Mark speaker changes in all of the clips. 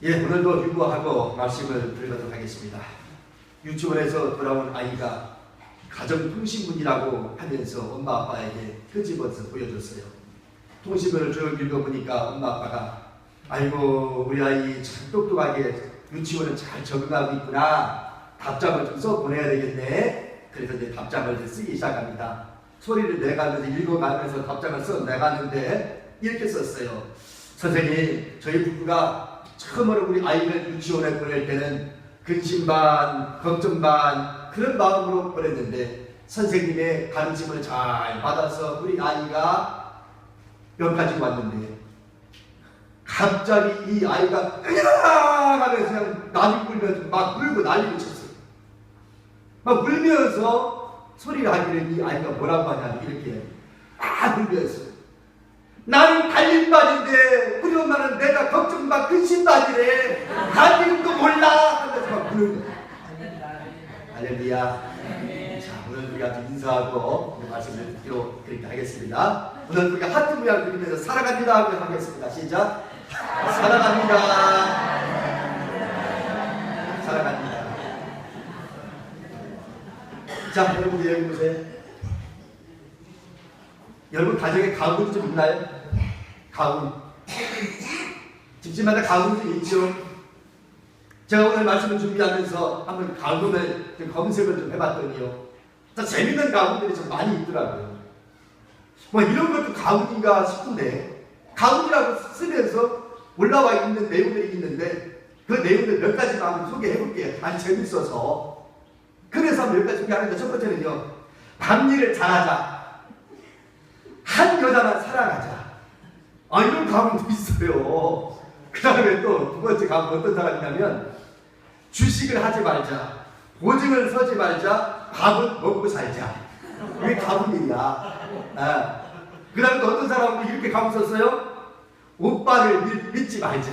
Speaker 1: 오늘도 유보하고 말씀을 드리도록 하겠습니다. 유치원에서 돌아온 아이가 가정통신문이라고 하면서 엄마 아빠에게 끄집어서 보여줬어요. 통신문을 쭉 읽어보니까 엄마 아빠가 아이고 우리 아이 참 똑똑하게 유치원은 잘 적응하고 있구나. 답장을 좀 써보내야 되겠네. 그래서 이제 답장을 쓰기 시작합니다. 소리를 내가면서 읽어가면서 답장을 써내가는데 이렇게 썼어요. 선생님, 저희 부부가 처음으로 우리 아이를 유치원에 보낼 때는 근심 반, 걱정 반 그런 마음으로 보냈는데 선생님의 가르침을 잘 받아서 우리 아이가 여기까지 왔는데 갑자기 이 아이가 으악 하면서 그냥 나비 울면서 막 울고 난리를 쳤어요. 막 울면서 소리를 하기를 이 아이가 뭐라고 하냐면 이렇게 막 울면서 나는 달림반인데 우리 엄마는 내가 걱정반 근심반이래. 달림도 몰라 하면서 막 부르는 거예요. 할렐루야. 자, 오늘 우리가 좀 인사하고 말씀을 듣기로 그렇게 하겠습니다. 오늘 우리가 하트 모양 그리면서 사랑합니다 하고 하겠습니다. 시작. 사랑합니다. 사랑합니다. 자, 여러분 여기 보세요. 여러분 가정에 가구이 좀 있나요? 가구. 집집마다 가구 좀 있죠? 제가 오늘 말씀을 준비하면서 한번 가구를 좀 검색을 좀 해봤더니요. 재밌는 가구들이 좀 많이 있더라고요. 뭐 이런 것도 가구인가 싶은데 가구이라고 쓰면서 올라와 있는 내용들이 있는데 그 내용들 몇 가지만 한번 소개해볼게요. 아주 재밌어서. 그래서 몇 가지 소개하는데 첫 번째는요. 밤일을 잘하자. 한 여자만 사랑하자. 이런 가문도 있어요. 그 다음에 또 두 번째 가문 어떤 사람이냐면 주식을 하지 말자. 보증을 서지 말자. 밥은 먹고 살자. 이게 가문이야. 그 다음에 또 어떤 사람은 이렇게 가문 썼어요. 오빠를 믿지 말자.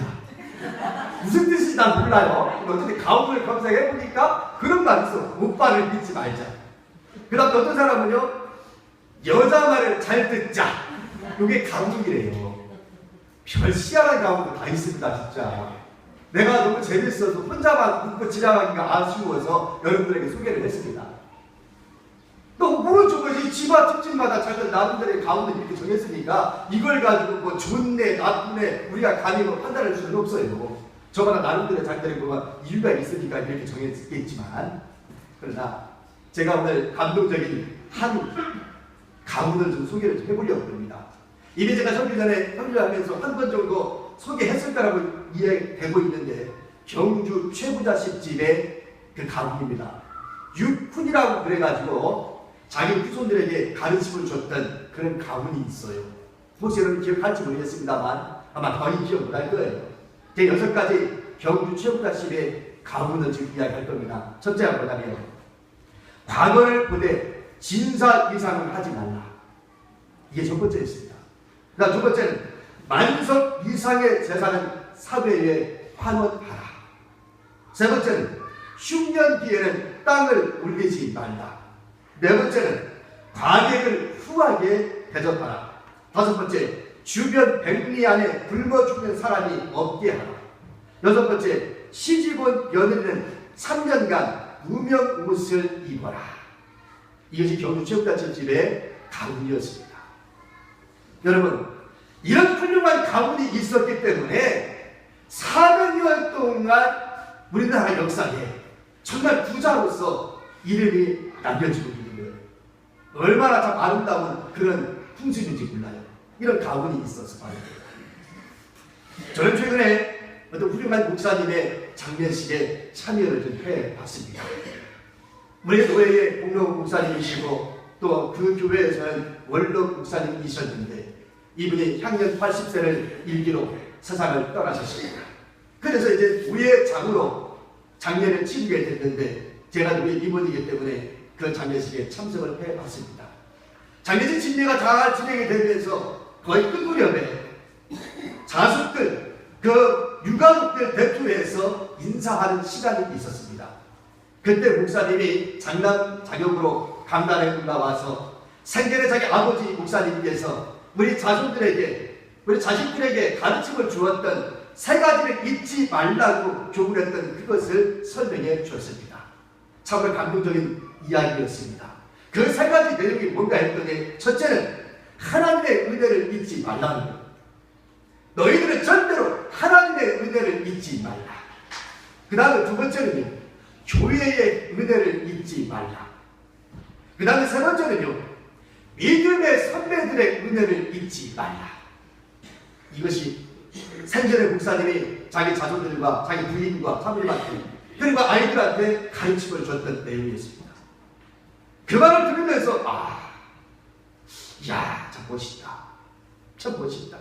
Speaker 1: 무슨 뜻인지 난 몰라요. 어쨌든 가문을 검색해보니까 그런 말이 있어. 오빠를 믿지 말자. 그 다음에 어떤 사람은요. 여자 말을 잘 듣자. 이게 가문이래요. 별 희한한 가문도 다 있습니다. 진짜 내가 너무 재밌어서 혼자만 웃고 지나가기가 아쉬워서 여러분들에게 소개를 했습니다. 또 모르죠. 이 집안 특집마다 자기 나름대로의 가문을 이렇게 정했으니까 이걸 가지고 뭐 좋네 나쁘네 우리가 감히 뭐 판단할 수는 없어요. 저마다 나름대로 자기들의 뭐가 이유가 있으니까 이렇게 정했겠지만 그러나 제가 오늘 감동적인 한 가문을 좀 소개를 좀 해보려고 합니다. 이미 제가 설교 전에 설교하면서 한 번 정도 소개했을 거라고 이해되고 있는데 경주 최부자식집의 그 가문입니다. 육훈이라고 그래가지고 자기 후손들에게 가르침을 줬던 그런 가문이 있어요. 혹시 여러분 기억할지 모르겠습니다만 아마 거의 기억 못할 거예요. 제 6가지 경주 최부자식집의 가문을 지금 이야기할 겁니다. 첫째가 뭐냐면 과거를 보되 진사 이상을 하지 말라. 이게 첫 번째였습니다. 그다음 두 번째는 만석 이상의 재산은 사회에 환원하라. 세 번째는 흉년 뒤에는 땅을 울리지 말라. 네 번째는 과객을 후하게 대접하라. 다섯 번째, 주변 백리 안에 굶어 죽는 사람이 없게 하라. 여섯 번째, 시집온 며느리는 3년간 무명 옷을 입어라. 이것이 경주 최부자식집의 가문이었습니다. 여러분, 이런 훌륭한 가문이 있었기 때문에 400년 동안 우리나라 역사에 정말 부자로서 이름이 남겨지고 있는 거예요. 얼마나 참 아름다운 그런 풍습인지 몰라요. 이런 가문이 있어서 말이에요. 저는 최근에 어떤 훌륭한 목사님의 장례식에 참여를 좀 해봤습니다. 우리 교회의 공로 목사님이시고 또 그 교회에서는 원로 목사님이셨는데 이분이 향년 80세를 일기로 세상을 떠나셨습니다. 그래서 이제 우회장으로 장례를 치르게 됐는데 제가 이분이기 때문에 그 장례식에 참석을 해봤습니다. 장례식 진례가 잘 진행이 되면서 거의 끝 무렵에 자숙들, 그 유가족들 대표해서 인사하는 시간이 있었습니다. 그때 목사님이 장남 자격으로 강단에 올라와서 생전에 자기 아버지 목사님께서 우리 자손들에게, 우리 자식들에게 가르침을 주었던 세 가지를 잊지 말라고 교훈했던 그것을 설명해 주었습니다. 참으로 감동적인 이야기였습니다. 그 세 가지 내용이 뭔가 했더니, 첫째는 하나님의 은혜를 잊지 말라는 것. 너희들은 절대로 하나님의 은혜를 잊지 말라. 그 다음에 두 번째는요, 교회의 은혜를 잊지 말라. 그 다음에 세 번째는요, 믿음의 선배들의 은혜를 잊지 말라. 이것이 생전에 목사님이 자기 자손들과 자기 부인과 사모님한테 그리고 아이들한테 가르침을 줬던 내용이었습니다. 그 말을 들으면서 참 멋있다. 참 멋있다.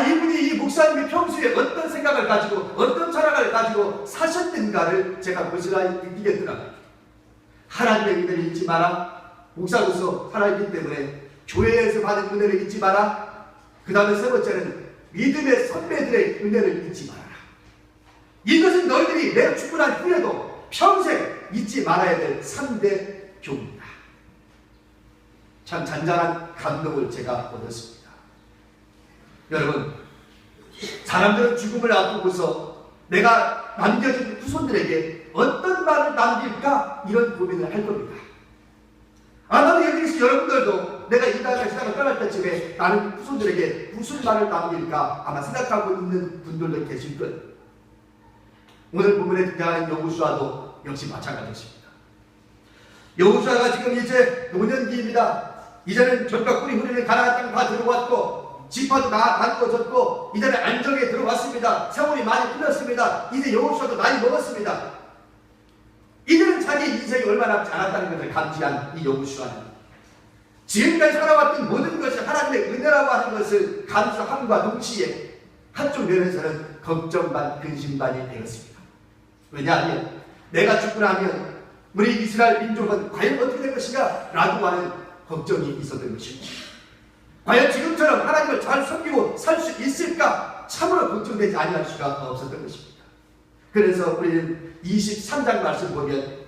Speaker 1: 이분이 이 목사님이 평소에 어떤 생각을 가지고 어떤 철학을 가지고 사셨는가를 제가 고스란히 느끼겠더라고요. 하나님의 은혜를 잊지 마라. 목사로서 살아있기 때문에 교회에서 받은 은혜를 잊지 마라. 그 다음에 세 번째는 믿음의 선배들의 은혜를 잊지 마라. 이것은 너희들이 내가 죽고난 후에도 평생 잊지 말아야 될 3대 교훈이다. 참 잔잔한 감동을 제가 얻었습니다. 여러분, 사람들은 죽음을 앞두고서 내가 남겨진 후손들에게 어떤 말을 남길까 이런 고민을 할 겁니다. 아마도 여기서 여러분들도 내가 이 세상을 떠날 때쯤에 나는 후손들에게 무슨 말을 남길까 아마 생각하고 있는 분들도 계실 거예요. 오늘 본문에 등장하는 여호수아도 역시 마찬가지입니다. 여호수아가 지금 이제 노년기입니다. 이제는 젖과 꿀이 흐르는 가나안 땅 다 들어왔고 지파도 다 가누어졌고 이제는 안정에 들어왔습니다. 세월이 많이 흘렀습니다. 이제 여호수아도 나이 먹었습니다. 이들은 자기 인생이 얼마 남지 않았다는 것을 감지한 이 여호수아는 지금까지 살아왔던 모든 것이 하나님의 은혜라고 하는 것을 감수함과 동시에 한쪽 면에서는 걱정 반 근심 반이 되었습니다. 왜냐하면 내가 죽고 나면 우리 이스라엘 민족은 과연 어떻게 될 것인가 라고 하는 걱정이 있었던 것입니다. 과연 지금처럼 하나님을 잘 섬기고 살 수 있을까 참으로 걱정되지 아니할 수가 없었던 것입니다. 그래서 우리는 23장 말씀 보면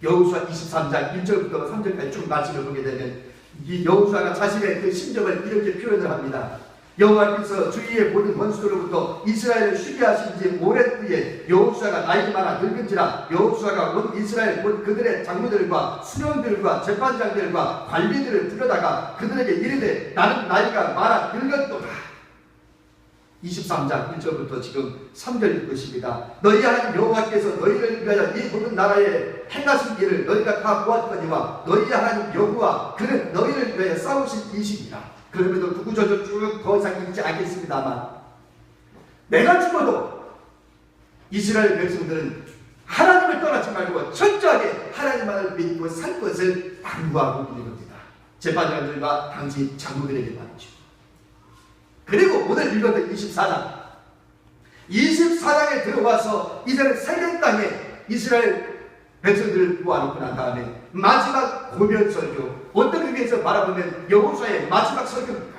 Speaker 1: 여호수아 23장 1절부터 3절까지 쭉 말씀을 보게 되면 이 여호수아가 자신의 그 심정을 이렇게 표현을 합니다. 여호와께서 주위의 모든 원수들로부터 이스라엘을 쉬게 하신 지 오랜 후에 여호수아가 나이 많아 늙은지라 여호수아가 온 이스라엘 곧 그들의 장로들과 수령들과 재판장들과 관리들을 불러다가 그들에게 이르되 나는 나이가 많아 늙었도다. 23장 1절부터 지금 3절 것입니다. 너희 하나님 여호와께서 너희를 위하여 이 모든 나라에 행하신 일을 너희가 다 보았거니와 너희 하나님 여호와 그는 너희를 위하여 싸우신 이십니다. 그럼에도 구구절절 쭉 더 이상 읽지 않겠습니다만 내가 죽어도 이스라엘 백성들은 하나님을 떠나지 말고 철저하게 하나님만을 믿고 살 것을 당부하고 있는 겁니다. 재판장들과 당시 장로들에게 말이죠. 그리고 오늘 읽었던 24장에 들어와서 이제는 세겜 땅에 이스라엘 백성들을 모아놓고 난 다음에 마지막 고면 설교, 어떤 의미에서 바라보면 여호수아의 마지막 설교입니다.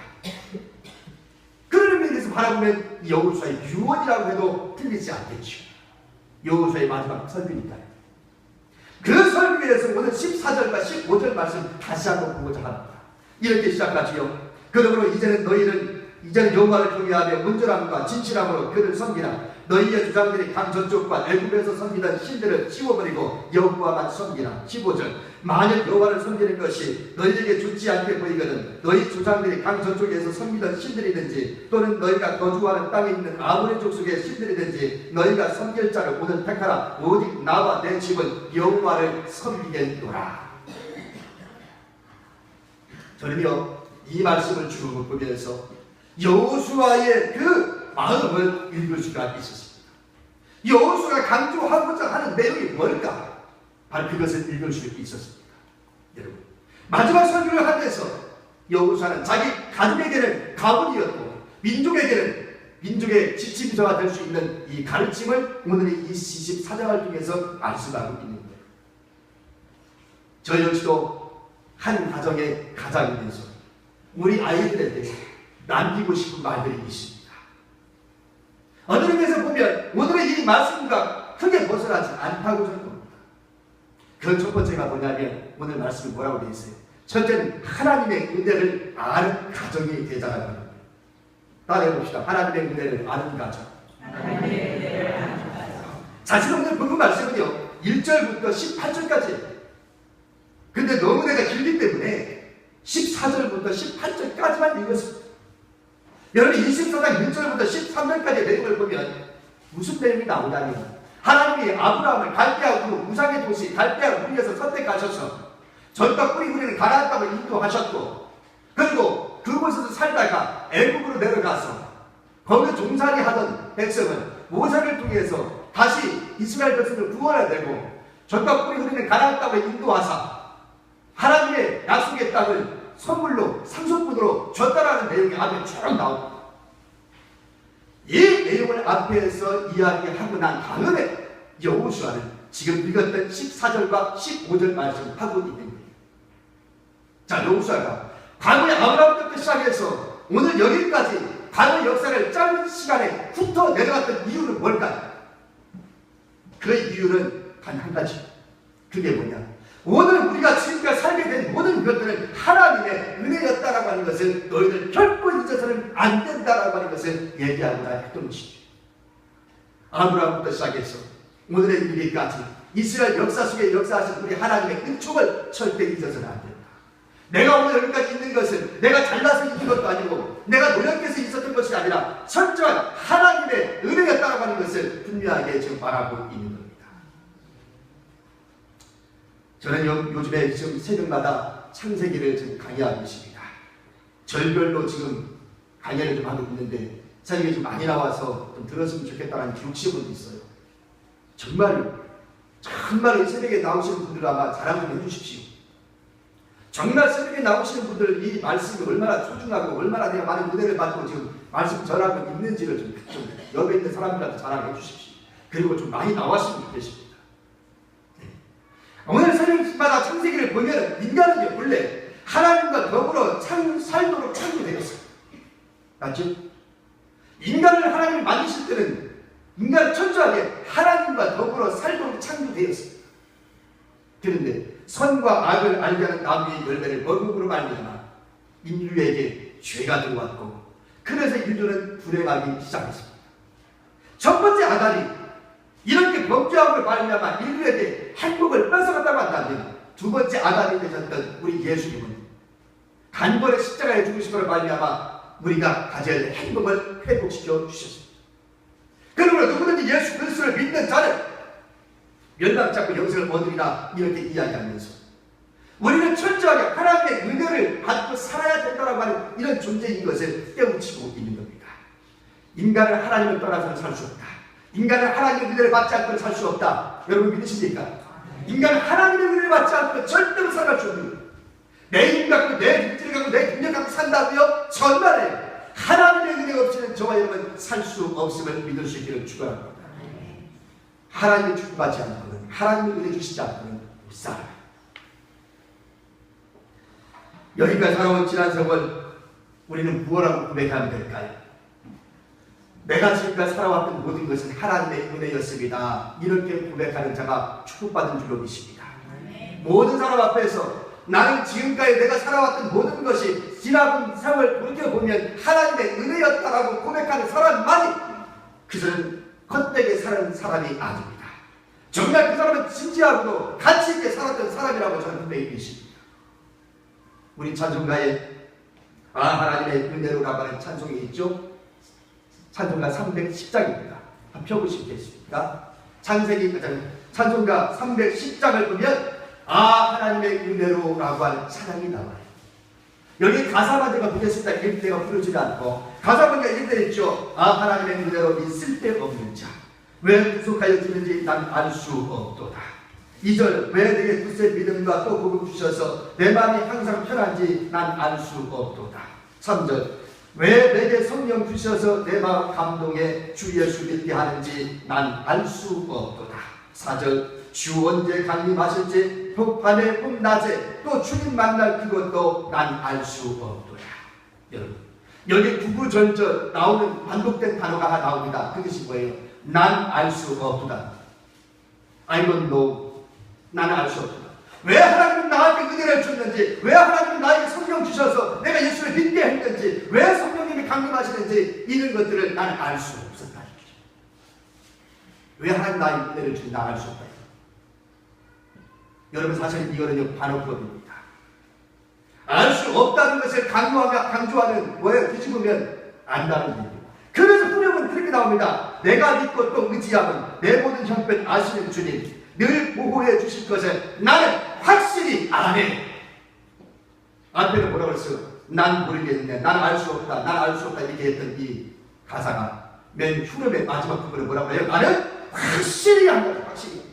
Speaker 1: 그런 의미에서 바라보면 여호수아의 유언이라고 해도 틀리지 않겠죠. 여호수아의 마지막 설교니까요. 그 설교에서 오늘 14절과 15절 말씀 다시 한번 보고자 합니다. 이렇게 시작하지요. 그러므로 이제는 여호와를 경외하며 온전함과 진실함으로 그를 섬기라. 너희의 조상들이 강 저쪽과 애굽에서 섬기던 신들을 치워버리고 여호와만 섬기라. 15절 만일 여호와를 섬기는 것이 너희에게 좋지 않게 보이거든 너희 조상들이 강 저쪽에서 섬기던 신들이든지 또는 너희가 거주하는 땅에 있는 아모리 족속의 신들이든지 너희가 섬길 자를 오늘 택하라. 오직 나와 내 집은 여호와를 섬기겠노라. 저는요 이 말씀을 쭉 보면서 여호수아의 그 마음을 읽을 수가 있었습니다. 여호수아가 강조하고자 하는 내용이 뭘까? 바로 그것을 읽을 수 있었습니다. 여러분, 마지막 설교를 하면서 여호수아는 자기 가족에게는 가문이었고 민족의 지침서가 될 수 있는 이 가르침을 오늘의 24장을 통해서 말씀하고 있는 거예요. 저 역시도 한 가정의 가장이면서 우리 아이들에게 남기고 싶은 말들이 있습니다. 어느 의미에서 보면 오늘의 이 말씀과 크게 벗어나지 않다고 저는 봅니다. 그 첫 번째가 뭐냐면 오늘 말씀이 뭐라고 되어 있어요? 첫째는 하나님의 은혜를 아는 가정이 되자라는 겁니다. 따라해봅시다. 하나님의 은혜를 아는 가정. 사실 오늘 본문 말씀은요 1절부터 18절까지. 근데 너무 내가 길기 때문에 14절부터 18절까지만 읽었습니다. 여러분 24장 1절부터 13절까지의 내용을 보면 무슨 내용이 나오냐면 하나님이 아브라함을 갈대아 우상의 도시 갈대아 우리에서 선택하셔서 전과 뿌리 우리는 가나안 땅을 인도하셨고, 그리고 그곳에서 살다가 애굽으로 내려가서 거기 종살이 하던 백성은 모세를 통해서 다시 이스라엘 백성을 구원해내고 전과 뿌리 우리는 가나안 땅을 인도하사 하나님의 약속의 땅을 선물로 상속분으로 줬다라는 내용이 앞에 쭉 나옵니다. 이 내용을 앞에서 이야기하고 난 다음에 여호수아는 지금 읽었던 14절과 15절 말씀을 하고 있는 거예요. 자, 여호수아가 과거의 아브라함부터 시작해서 오늘 여기까지 과거 역사를 짧은 시간에 훑어 내려갔던 이유는 뭘까요? 그 이유는 단 한 가지. 그게 뭐냐? 오늘 우리가 지금까지 살게 된 모든 것들은 하나님의 은혜였다라고 하는 것을 너희들 결코 잊어서는 안 된다라고 하는 것을 얘기하고 했던 것이죠. 아브라함부터 시작해서 오늘의 이르기까지 이스라엘 역사 속에 역사하신 우리 하나님의 은총을 절대 잊어서는 안 된다. 내가 오늘 여기까지 있는 것은 내가 잘나서 있는 것도 아니고 내가 노력해서 있었던 것이 아니라 철저한 하나님의 은혜였다라고 하는 것을 분명하게 지금 말하고 있는 겁니다. 저는 요즘에 지금 새벽마다 창세기를 지금 강의하고 있습니다. 절별로 지금 강의를 좀 하고 있는데 사실 좀 많이 나와서 좀 들었으면 좋겠다는 욕심은 있어요. 정말로 새벽에 나오시는 분들 아마 자랑 좀 해주십시오. 정말 새벽에 나오시는 분들 이 말씀이 얼마나 소중하고 얼마나 내가 많은 은혜를 받고 지금 말씀 전하고 있는지를 좀 옆에 있는 사람들한테 자랑해 주십시오. 그리고 좀 많이 나왔으면 좋겠습니다. 오늘 새벽마다 창세기를 보면 인간은 원래 하나님과 더불어 살도록 창조되었어요. 맞죠? 인간을 하나님이 만드실 때는 인간은 철저하게 하나님과 더불어 살도록 창조되었어요. 그런데 선과 악을 알게 하는 나무의 열매를 먹음으로 말미암아 인류에게 죄가 들어왔고, 그래서 인류는 불행하기 시작했습니다. 첫 번째 아담이 이렇게 범죄함을 말미암아 인류에게 행복을 뺏어갔다고 한다면, 두 번째 아담이 되셨던 우리 예수님은 단번에 십자가에 죽으심으로 말미암아 우리가 가질 행복을 회복시켜 주셨습니다. 그러므로 누구든지 예수 그리스도를 믿는 자는 멸망치 않고 영생을 얻으리라, 이렇게 이야기하면서 우리는 철저하게 하나님의 은혜를 받고 살아야 된다고 하는 이런 존재인 것을 깨우치고 있는 겁니다. 인간을 하나님을 떠나서는 살 수 없다. 인간은 하나님의 은혜를 받지 않고는 살 수 없다. 여러분 믿으십니까? 인간은 하나님의 은혜를 받지 않고 절대로 살아갈 수 없는 거예요. 내 힘 갖고 내 육체를 갖고 내 능력 갖고 산다고요? 정말에 하나님의 은혜가 없이는 저와 여러분 살 수 없음을 믿을 수 있기를 축원합니다. 하나님의 축복받지 않고는, 하나님의 은혜 주시지 않고는 못 살아요. 여기까지 살아온 지난 세월 우리는 무엇라고 고백하면 될까요? 내가 지금까지 살아왔던 모든 것은 하나님의 은혜였습니다. 이렇게 고백하는 자가 축복받은 줄로 믿습니다. 모든 사람 앞에서 나는 지금까지 내가 살아왔던 모든 것이 지나간 세월 돌이켜보면 하나님의 은혜였다라고 고백하는 사람만이 그 사람은 헛되게 사는 사람이 아닙니다. 정말 그 사람은 진지하고도 가치 있게 살았던 사람이라고 저는 분명히 믿습니다. 우리 찬송가에 하나님의 은혜로라고 하는 찬송이 있죠. 찬송가 310장입니다. 한번 펴보시겠습니까? 찬송가 310장을 보면 하나님의 은혜로라고 하는 찬양이 나와요. 여기 가사만 제가 보겠습니다. 읽을 때가 부르지 않고 가사 보니까 이렇게 있죠. 하나님의 은혜로 이 쓸데없는 자 왜 구속하여 주는지 난 알 수 없도다. 2절 왜 내게 굳세 믿음과 또 복음 주셔서 내 마음이 항상 편한지 난 알 수 없도다. 3절 왜 내게 성령 주셔서 내 마음 감동에 주 예수 믿게 하는지 난 알 수 없도다. 4절 주 언제 강림하실지 폭밤에 봄낮에 또 주님 만날 그것도 난 알 수 없도다. 여러분 여기 구구절절 나오는 반복된 단어가 하나 나옵니다. 그것이 뭐예요? 난 알 수 없도다. I don't know. 나는 알 수 없도다. 왜 하나님은 나한테 은혜를 줬는지, 왜 하나님은 나에게 성령 주셔서 내가 예수를 믿게 했는지, 왜 성령님이 강림하시는지 이런 것들을 나는 알 수 없었다. 왜 하나님 나의 은혜를 주는지 알 수 없다. 여러분 사실 이거는 반어법입니다. 알 수 없다는 것을 강조하는 뭐예요? 뒤집으면 안다는 얘기예요. 그래서 후렴은 그렇게 나옵니다. 내가 믿고 또 의지하면 내 모든 형편 아시는 주님 늘 보호해 주실 것을 나는 확실히 아네. 앞에는 뭐라고 했어요? 난 모르겠는데, 난 알 수 없다, 난 알 수 없다 이렇게 했던 이 가사가 맨 후렴의 마지막 부분은 뭐라고 해요? 나는 확실히 한다. 확실히.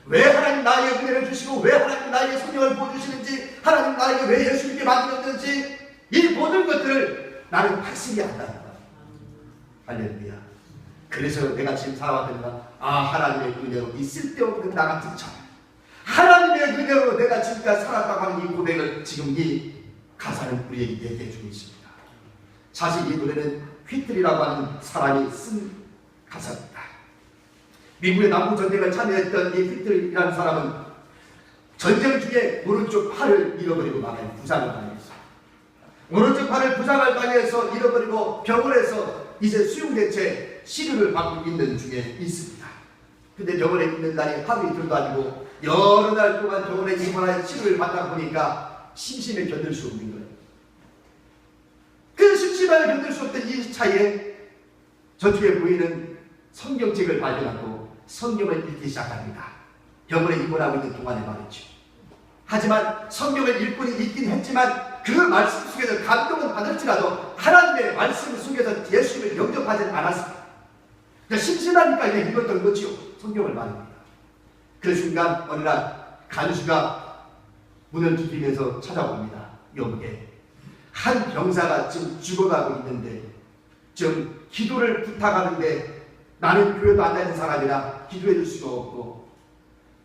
Speaker 1: 왜 하나님 나에게 은혜를 주시고 왜 하나님 나에게 성령을 부어주시는지, 하나님 나에게 왜 예수 믿게 만들었는지, 이 모든 것들을 나는 확실히 안다. 할렐루야. 그래서 내가 지금 살아왔던 건 하나님의 은혜로 이 쓸데없는 나 같은 참, 하나님의 은혜로 내가 지금까지 살았다고 하는 이 고백을 지금 이 가사는 우리에게 얘기해 주고 있습니다. 사실 이 노래는 휘틀이라고 하는 사람이 쓴 가사입니다. 미국의 남북전쟁을 참여했던 이 휘틀이라는 사람은 전쟁 중에 오른쪽 팔을 잃어버리고 말아요. 부상을 당해서. 오른쪽 팔을 부상을 당해서 잃어버리고 병원에서 이제 수용대체 치료를 받고 있는 중에 있습니다. 근데 병원에 있는 날이 하루 이틀도 아니고 여러 날 동안 병원에 입원하여 치료를 받다 보니까 심심해 견딜 수 없는 거예요. 그 심심하게 견딜 수 없던 이 차에 저쪽에 보이는 성경책을 발견하고 성경을 읽기 시작합니다. 병원에 입원하고 있는 동안에 말이죠. 하지만 성경을 읽고는 있긴 했지만 그 말씀 속에서 감동은 받을지라도 하나님의 말씀 속에서 예수님을 영접하지는 않았습니다. 그러니까 심심하니까 그냥 읽었던 거지요. 성경을 말입니다. 그 순간 어느 날 간수가 문을 두드리면서 찾아옵니다. 여기에 한 병사가 지금 죽어가고 있는데 좀 기도를 부탁하는데 나는 교회도 안 다니는 사람이라 기도해 줄 수가 없고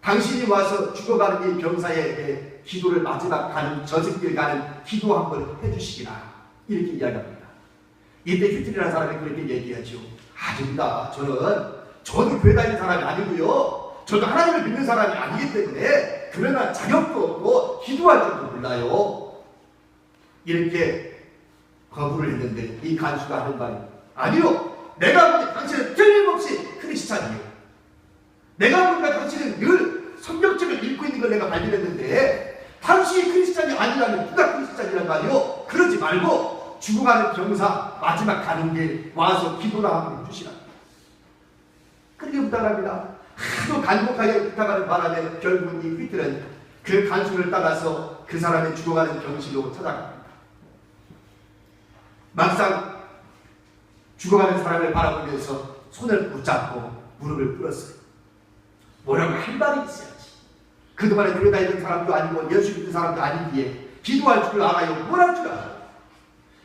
Speaker 1: 당신이 와서 죽어가는 이 병사에게 기도를 마지막 가는 저승길 가는 기도 한번 해주시기라 이렇게 이야기합니다. 이때 휘틀이라는 사람이 그렇게 얘기하죠. 아닙니다. 저도 교회 다니는 사람이 아니고요. 저도 하나님을 믿는 사람이 아니기 때문에 그러나 자격도 없고 기도할 줄도 몰라요. 이렇게 거부를 했는데 이 간수가 하는 말이 아니요. 내가 보니 당신은 틀림없이 크리스찬이에요. 내가 보니까 당신은 늘 성경책을 읽고 있는 걸 내가 발견했는데 당신이 크리스찬이 아니라면 누가 크리스찬이란 말이요. 그러지 말고 죽어가는 병사 마지막 가는 길 와서 기도라 한번 해주시라. 그렇게 부탁합니다. 하도 간곡하게 부탁하는 바람에 결국 이 휘틀은 그 간수를 따라서 그 사람의 죽어가는 병실로 찾아갑니다. 막상 죽어가는 사람을 바라보면서 손을 붙잡고 무릎을 꿇었어요. 뭐라고 할 말이 있어야지. 그동안에 교회 다니는 사람도 아니고 예수 믿는 사람도 아니기에 기도할 줄 알아요. 뭘 할 줄 알아요.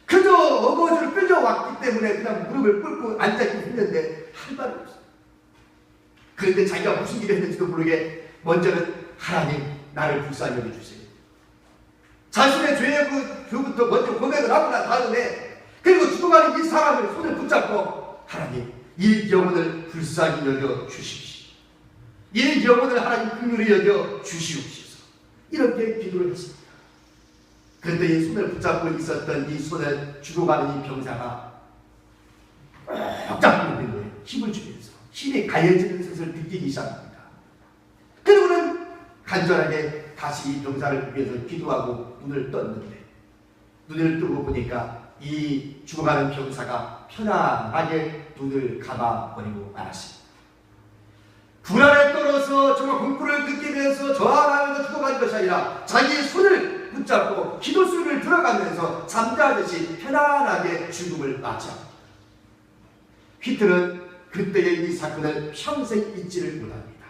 Speaker 1: 그저 어거지로 끌려왔기 때문에 그냥 무릎을 꿇고 앉아있고 했는데 할 말이 없어요. 그런데 자기가 무슨 일을 했는지도 모르게 먼저는 하나님 나를 불쌍히 여겨주세요. 자신의 죄부터 먼저 고백을 하고 난 다음에 그리고 죽어가는 이 사람을 손을 붙잡고 하나님 이 영혼을 불쌍히 여겨 주십시오. 이 영혼을 하나님 긍휼히 여겨 주시옵소서. 이렇게 기도를 했습니다. 그런데 이 손을 붙잡고 있었던 이 손을 죽어가는 이 병사가 잡고 있는 거예요. 힘을 주면서 힘이 가해지는 것을 느끼기 시작합니다. 그리고는 간절하게 다시 이 병사를 위해서 기도하고 눈을 떴는데 눈을 뜨고 보니까 이 죽어가는 병사가 편안하게 눈을 감아버리고 말았습니다. 불안에 떨어서 정말 공포를 느끼면서 저항하면서 죽어가는 것이 아니라 자기의 손을 붙잡고 기도 소리를 들어가면서 잠자듯이 편안하게 죽음을 맞이합니다. 휘틀은 그때의 이 사건을 평생 잊지를 못합니다.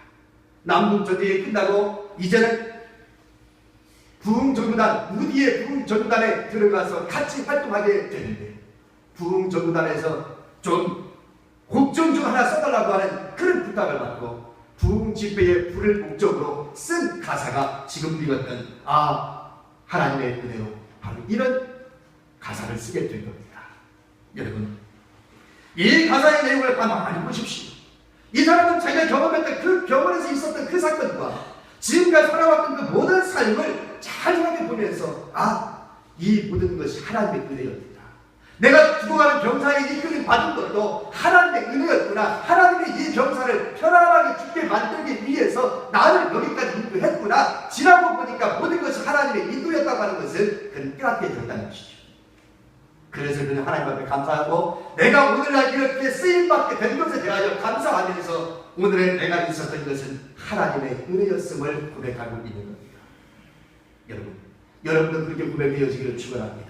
Speaker 1: 남북전쟁이 끝나고 이제는 부흥전구단, 우디의 부흥전구단에 들어가서 같이 활동하게 되는데 부흥전구단에서 좀 곡정 중 하나 써달라고 하는 그런 부탁을 받고 부흥집회의 불을 목적으로 쓴 가사가 지금 읽었던 하나님의 은혜로 바로 이런 가사를 쓰게 된 겁니다. 여러분 이 가사의 내용을 가만히 보십시오. 이 사람은 자기가 경험했던 그 병원에서 있었던 그 사건과 지금까지 살아왔던 그 모든 삶을 잘 생각해 보면서 이 모든 것이 하나님의 은혜였다. 내가 죽어가는 병사의 이끌림 받은 것도 하나님의 은혜였구나. 하나님의 이 병사를 편안하게 죽게 만들기 위해서 나를 여기까지 인도했구나. 지나고 보니까 모든 것이 하나님의 인도였다고 하는 것을 그는 깨닫게 되었다는 것이죠. 그래서 그는 하나님 앞에 감사하고 내가 오늘날 이렇게 쓰임받게 된 것에 대하여 감사하면서 오늘의 내가 있었던 것은 하나님의 은혜였음을 고백하고 있는 겁니다. 여러분도 그렇게 고백되어지기를 축원합니다.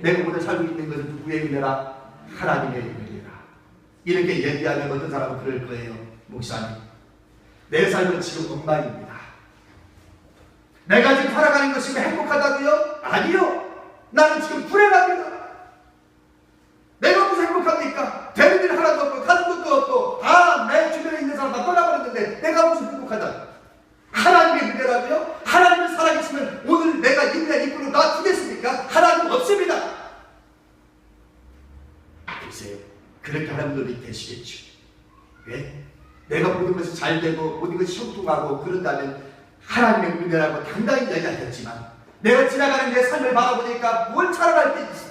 Speaker 1: 내가 오늘 살고 있는 것은 누구의 은혜라? 하나님의 은혜라. 이렇게 얘기하면 어떤 사람은 그럴 거예요. 목사님, 내 삶은 지금 엉망입니다. 내가 지금 살아가는 것이 행복하다고요? 아니요. 나는 지금 불행합니다. 내가 무슨 행복합니까? 되는 일 하나도 없고 가는 것도 없고 다 내 주변에 있는 사람 다 떠나버렸는데 내가 무슨 행복하다? 하나님의 은혜라고요? 하나님을 살아계시면 오늘 내가 인내 이끌고 놔두겠습니까? 하나님 없습니다. 글쎄요, 그렇게 하는 분들이 계시겠죠. 왜? 내가 모든 것이 잘 되고 모든 것이 형통하고 그런다면 하나님의 은혜라고 당당히 이야기하겠지만 내가 지나가는 내 삶을 바라보니까 뭘 자랑할 게 있어?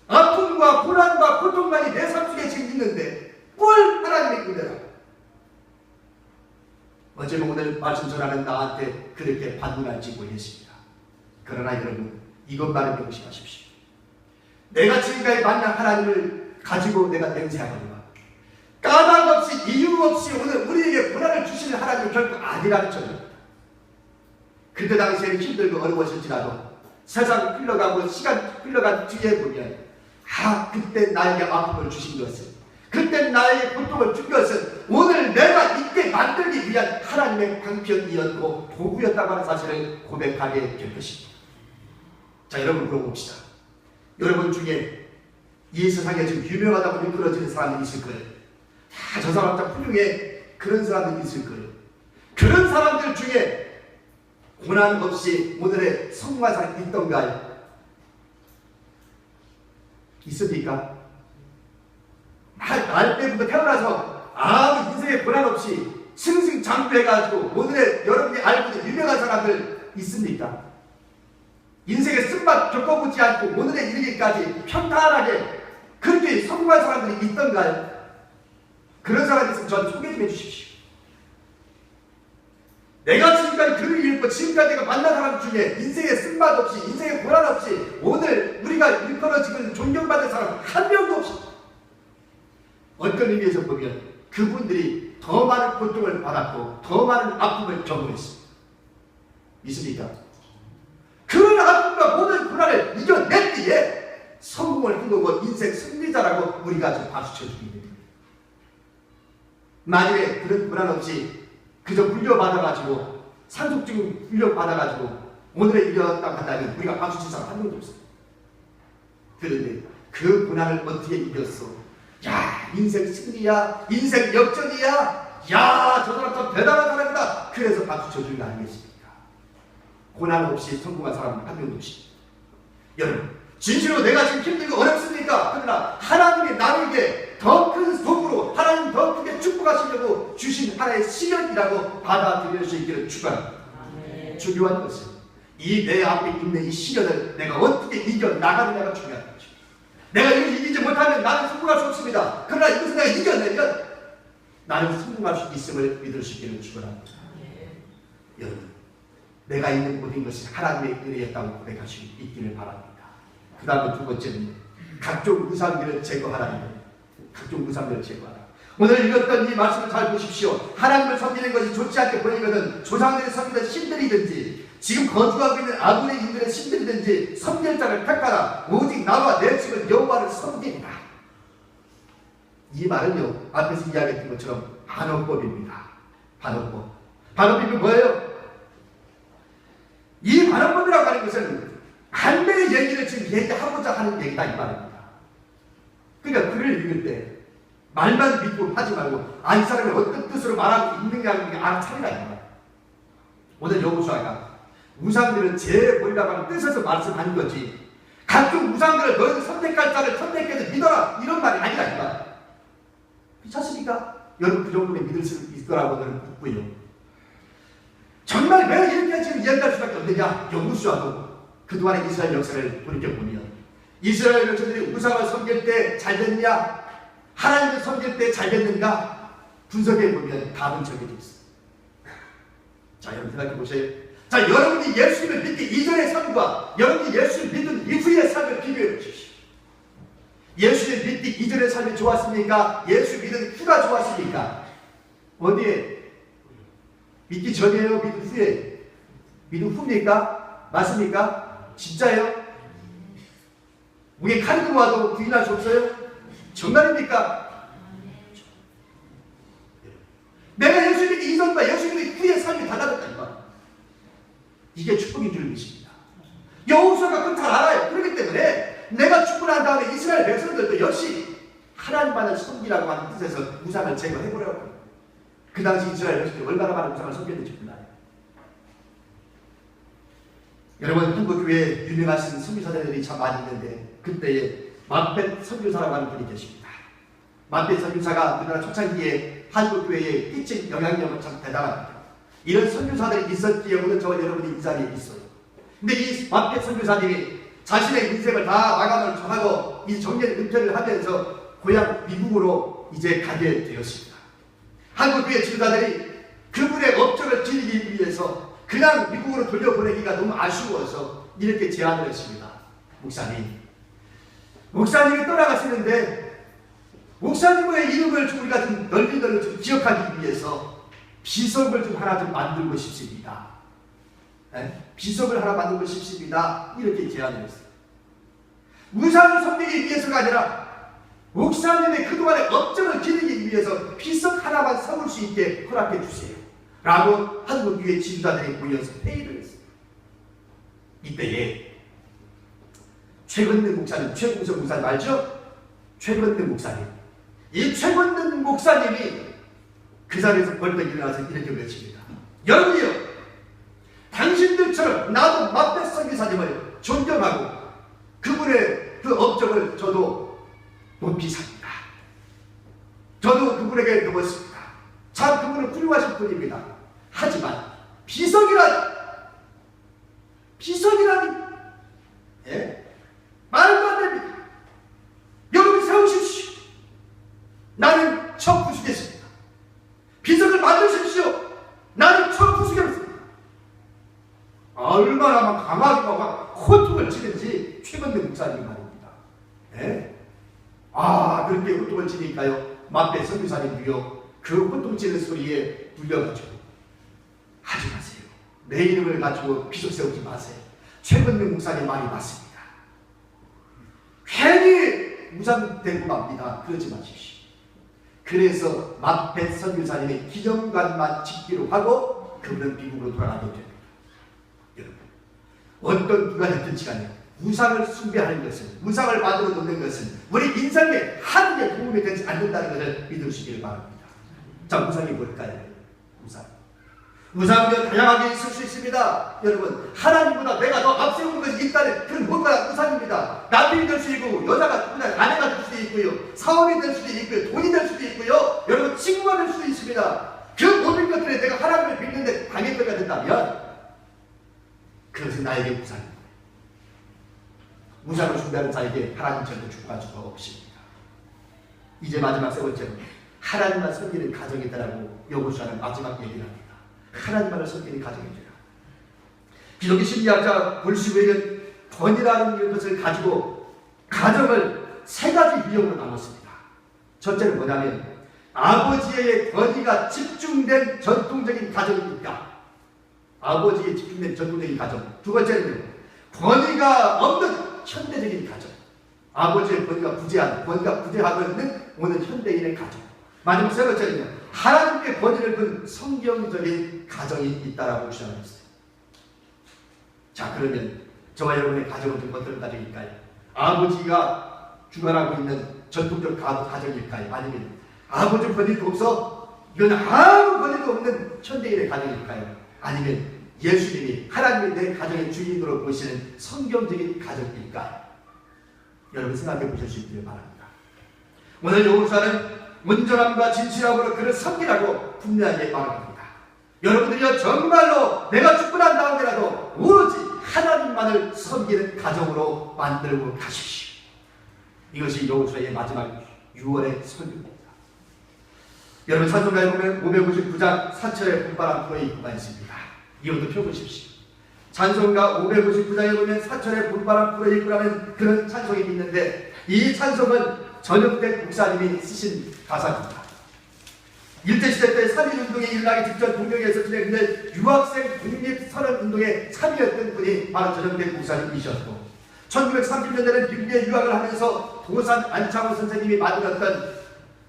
Speaker 1: 아픔과 고난과 고통만이 내 삶 속에 지금 있는데 뭘 하나님의 은혜라고? 어쩌면 오늘 말씀 전하는 나한테 그렇게 반문할지 모르겠습니다. 그러나 여러분, 이것만은 명심하십시오. 내가 지금까지 만난 하나님을 가지고 내가 맹세하거나 까닭 없이 이유 없이 오늘 우리에게 고난을 주시는 하나님은 결코 아니라는 점입니다. 그때 당시에는 힘들고 어려웠을지라도 세상 흘러가고 시간 흘러간 뒤에 보면 그때 나에게 아픔을 주신 것은 그때 나에게 고통을 준 것은 오늘 내가 있게 만들기 위한 하나님의 방편이었고 도구였다고 하는 사실을 고백하게 될 것입니다. 자, 여러분 물어봅시다. 여러분 중에 이 세상에 지금 유명하다고 일컬어지는 사람이 있을 거예요. 저 사람 참 훌륭해. 그런 사람들이 있을 거예요. 그런 사람들 중에 고난 없이 오늘의 성공한 사람이 있던가요? 있습니까? 날 때부터 태어나서 아무 인생에 고난 없이 승승장구해가지고 오늘의 여러분이 알고 있는 유명한 사람들 있습니까? 인생의 쓴맛 겪어보지 않고 오늘에 이르기까지 평탄하게 그렇게 성공한 사람들이 있던가요? 그런 사람이 있으면 저는 소개 좀 해주십시오. 내가 지금까지 글을 읽고 지금까지 내가 만난 사람 중에 인생의 쓴맛 없이 인생의 고난 없이 오늘 우리가 일컬어지고 존경받는 사람 한 명도 없이 어떤 의미에서 보면 그분들이 더 많은 고통을 받았고 더 많은 아픔을 경험했습니다. 있습니까? 그런 아픔과 모든 고난을 이겨낸 뒤에 성공을 한 거고 인생 승리자라고 우리가 좀 박수 쳐주기 됩니다. 만일에 그런 고난 없이 그저 물려받아가지고 산속증 물려받아가지고 오늘의 이겼다고 한다면 우리가 박수 칠 사람 한 명도 없습니다. 그런데 그 고난을 어떻게 이겼어? 야, 인생 승리야, 인생 역전이야, 야, 저 사람 참 대단한 사람이다. 그래서 박수 쳐주는 거 아니겠습니까? 고난 없이 성공한 사람은 한 명도 없습니다. 여러분, 진실로 내가 지금 힘들고 어렵습니까? 그러나 하나님이 나에게 더 큰 도구로 하나님 더 크게 축복하시려고 주신 하나의 시련이라고 받아들일 수 있기를 축원합니다. 중요한 것은 이 내 앞에 있는 이 시련을 내가 어떻게 이겨나가느냐가 중요한 거죠. 내가 이걸 이기지 못하면 나는 성공할 수 없습니다. 그러나 이것을 내가 이겨내면 나는 성공할 수 있음을 믿을 수 있기를 축원합니다. 여러분, 내가 있는 모든 것이 하나님의 은혜였다고 고백할 수 있기를 바랍니다. 그 다음에 두 번째는 각종 우상들을 제거하라. 각종 우상들을 제거하라. 오늘 읽었던 이 말씀을 잘 보십시오. 하나님을 섬기는 것이 좋지 않게 보이거든 조상들이 섬기던 신들이든지 지금 거주하고 있는 아군의 인들의 신들이든지 섬길 자를 택하라. 오직 나와 내 집은 여호와를 섬긴다. 이 말은요, 앞에서 이야기했던 것처럼 반어법입니다. 반어법. 반어법이 뭐예요? 이 반어법이라고 하는 것은 반대의 얘기를 지금 얘기하고자 하는 얘기다 이 말입니다. 그러니까 글을 읽을 때 말만 믿고 하지 말고 이 사람이 어떤 뜻으로 말하고 있는가 하는 게 알아차리라 이 말. 오늘 여호수아가 우상들은 제 머리라고 하는 뜻에서 말씀하는 거지 각종 우상들을 너희는 선택할 자를 선택해서 믿어라 이런 말이 아니라 이 말. 괜찮습니까? 여러분 그 정도는 믿을 수 있을 거라고 저는 묻고요. 정말 왜 이렇게 지금 이야기할 수밖에 없느냐? 여호수아도 그동안의 이스라엘 역사를 돌이켜보면 이스라엘 백성들이 우상을 섬길 때 잘 됐냐? 하나님을 섬길 때 잘 됐는가? 분석해 보면 답은 정해져 있어요. 자, 여러분 생각해 보세요. 자, 여러분이 예수님을 믿기 이전의 삶과 여러분이 예수를 믿은 이후의 삶을 비교해 보십시오. 예수를 믿기 이전의 삶이 좋았습니까? 예수 믿은 후가 좋았습니까? 어디에? 믿기 전이에요? 믿은 후에? 믿은 후입니까? 맞습니까? 진짜예요? 목에 칼이 들어와도 부인할 수 없어요? 정말입니까? 내가 예수 믿기 이전과 예수 믿기 후의 삶이 달라졌다니까. 이게 축복인 줄 믿습니다. 여호수아가 그걸 잘 알아요. 그렇기 때문에 내가 축복한 다음에 이스라엘 백성들도 역시 하나님만을 섬기라고 하는 뜻에서 우상을 제거해보려고. 그 당시 이스라엘 백성들이 얼마나 많은 우상을 섬겼는지 몰라요. 여러분, 한국 교회에 유명하신 선교사들이 참 많이 있는데 그때에 만펫 선교사라고 하는 분이 계십니다. 만펫 선교사가 우리나라 초창기에 한국 교회에 끼친 영향력은 참 대단합니다. 이런 선교사들이 있었기에 오늘 저와 여러분이 이 자리에 있어요. 근데 이 만펫 선교사님이 자신의 인생을 다 마감을 하고 이 정년 은퇴를 하면서 고향 미국으로 이제 가게 되었습니다. 한국 교회 지도자들이 그분의 업적을 지니기 위해서 그냥 미국으로 돌려보내기가 너무 아쉬워서 이렇게 제안을 했습니다. 목사님이 떠나가시는데 목사님의 이름을 좀 우리가 좀 널리 좀 기억하기 위해서 비석을 좀 하나 좀 만들고 싶습니다. 네? 비석을 하나 만들고 싶습니다. 이렇게 제안을 했어요. 우상을 섬기기 위해서가 아니라 목사님의 그동안의 업적을 기리기 위해서 비석 하나만 삼을 수 있게 허락해 주세요. 라고 한국교회 지도자들이 모여서 회의를 했어요. 이때에 최건능 목사님, 최공석 목사님 알죠? 최건능 목사님. 이 최건능 목사님이 그 자리에서 벌떡 일어나서 이렇게 외칩니다. 여러분이요, 당신들처럼 나도 만펫 선교사님을 존경하고 그분의 그 업적을 저도 높이 삽니다. 저도 그분에게 넘었습니다. 참 그분은 훌륭하신 분입니다. 하지만 비석이라니 예? 말도 안 됩니다. 여러분이 세우십시오. 나는 척 부수겠습니다. 비석을 만드십시오. 나는 척 부수겠습니다. 얼마나 강하게 막 호통을 치는지 최건능 목사님 말입니다. 예? 그렇게 호통을 치니까요, 만펫 선교사님도요 그 호통 치는 소리에 눌려가지고 하지 마세요. 내 이름을 가지고 비석 세우지 마세요. 최건능 목사님 말이 맞습니다. 괜히 무상되고 맙니다. 그러지 마십시오. 그래서 만펫 선교사님의 기념관만 짓기로 하고 그분은 미국으로 돌아가게 됩니다. 여러분, 어떤 누가 됐든지 간에 우상을 숭배하는 것은, 우상을 만들어 놓는 것은 우리 인생에 하늘에 도움이 되지 않는다는 것을 믿으시길 바랍니다. 자, 우상이 뭘까요? 우상은 다양하게 있을 수 있습니다. 여러분, 하나님보다 내가 더 앞세우는 것이 있다는 그런 뭔가 우상입니다. 남편이 될 수 있고, 여자가 그냥 아내가 될 수도 있고요, 사업이 될 수도 있고요, 돈이 될 수도 있고요, 여러분 친구가 될 수도 있습니다. 그 모든 것들에 내가 하나님을 믿는데 방해가 된다면 그것은 나에게 우상입니다. 우상을 숭배하는 자에게 하나님 절대 축복할 수가 없습니다. 이제 마지막 세 번째로 하나님만 섬기는 가정이다라고 여호수아는 마지막 얘기를 합니다. 하나님만을 섬기는 가정입니다. 기독교 심리학자 볼시웨이는 번이라는 것을 가지고 가정을 세 가지 유형으로 나눴습니다. 첫째는 뭐냐면 아버지의 번이가 집중된 전통적인 가정입니까? 아버지의 집중된 전통적인 가정. 두 번째는 번이가 없는 현대적인 가정. 아버지의 번이가 부재하고 있는 오늘 현대인의 가정. 마지막 세 번째는요, 하나님께 번이를 둔 성경적인 가정이 있다라고 주장했어요. 자, 그러면 저와 여러분의 가정은 좀 어떤 가정일까요? 아버지가 주관하고 있는 전통적 가정일까요? 아니면 아버지 번이도 없어? 이건 아무 번이도 없는 현대인의 가정일까요? 아니면 예수님이 하나님이 내 가정의 주인으로 보시는 성경적인 가정일까요? 여러분 생각해 보실 수 있기를 바랍니다. 오늘 여호수아는 온전함과 진실함으로 그를 섬기라고 분명하게 말합니다. 여러분들이요, 정말로 내가 죽고 난 다음에라도 오로지 하나님만을 섬기는 가정으로 만들고 가십시오. 이것이 여호수아의 마지막 6월의 설교입니다. 여러분 찬송가에 보면 559장 사철의 봄바람 불어 있고가 있습니다. 이것도 펴보십시오. 찬송가 559장에 보면 사철의 봄바람 불어 있고라는 그런 찬송이 있는데 이 찬송은 전영택 목사님이 쓰신 가사입니다. 일제시대 때 3.1운동에 일어나기 직전 동명에서 진행된 유학생 독립선언운동에 참여했던 분이 바로 전영택 목사님이셨고 1930년대는 미국에 유학을 하면서 도산 안창호 선생님이 만들었던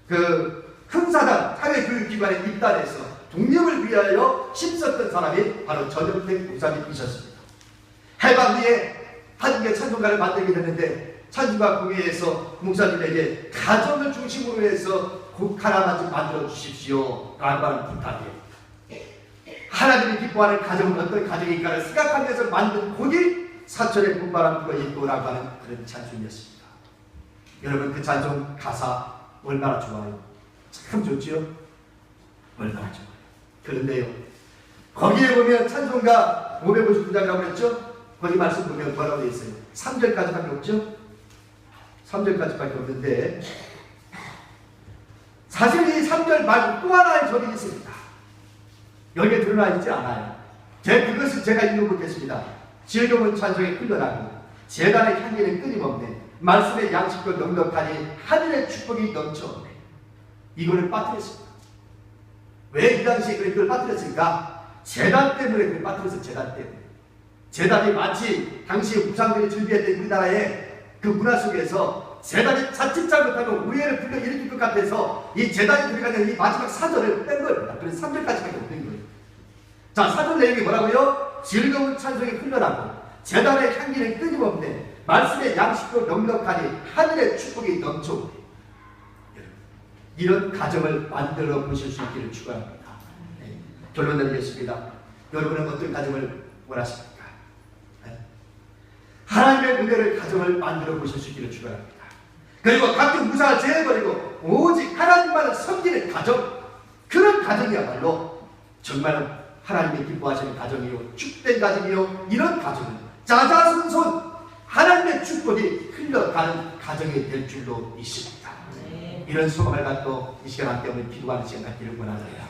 Speaker 1: 그 흥사단 사회교육기관에 입단해서 독립을 위하여 힘썼던 사람이 바로 전영택 목사님이셨습니다. 해방 후에 한국의 찬송가를 만들게 됐는데 찬송가 공회에서 목사님에게 가정을 중심으로 해서 곡 하나만 좀 만들어 주십시오 라고 하는 부탁이에요. 하나님이 기뻐하는 가정은 어떤 가정일까를 생각하면서 만든 곡이 사철의 봄바람 불어 있고라고 하는 그런 찬송이었습니다. 여러분 그 찬송 가사 얼마나 좋아요. 참 좋지요? 얼마나 좋아요. 그런데요 거기에 보면 찬송가 559장이라고 했죠? 거기 말씀 보면 뭐라고 되어 있어요? 3절까지밖에 없죠? 3절까지밖에 없는데 사실 이 3절 말고 또 하나의 절이 있습니다. 여기에 드러나 있지 않아요. 그것을 제가 읽어보겠습니다. 즐거운 찬송이 흘러나고 제단의 향기는 끊임없네. 말씀의 양식도 넉넉하니 하늘의 축복이 넘쳐. 이거를 빠뜨렸습니다. 왜 이 당시에 그걸 빠뜨렸을까? 제단 때문에 그걸 빠뜨렸어요. 제단 때문에. 제단이 마치 당시 우상들이 즐비했던 우리나라의 그 문화 속에서 제단이 자칫 잘못하면 오해를 불러일으킬 것 같아서 이 제단이 들어가는 이 마지막 4절을 뺀 거예요. 그래서 3절까지밖에 없는 거예요. 자, 4절 내용이 뭐라고요? 즐거운 찬송이 흘러나고 제단의 향기는 끊임없네. 말씀의 양식도 넉넉하니 하늘의 축복이 넘쳐. 이런 가정을 만들어 보실 수 있기를 축원합니다. 네. 결론 내리겠습니다. 여러분은 어떤 가정을 원하십니까? 네. 하나님의 은혜를 가정을 만들어 보실 수 있기를 축원합니다. 그리고 각종 무상을 제해버리고 오직 하나님만을 섬기는 가정, 그런 가정이야말로 정말 하나님이 기뻐하시는 가정이요 축된 가정이요 이런 가정은 자자손손 하나님의 축복이 흘러가는 가정이 될 줄로 믿습니다. 이런 소망을 갖고 이 시간 함께 오늘 기도하는 시간 갖기를 원합니다.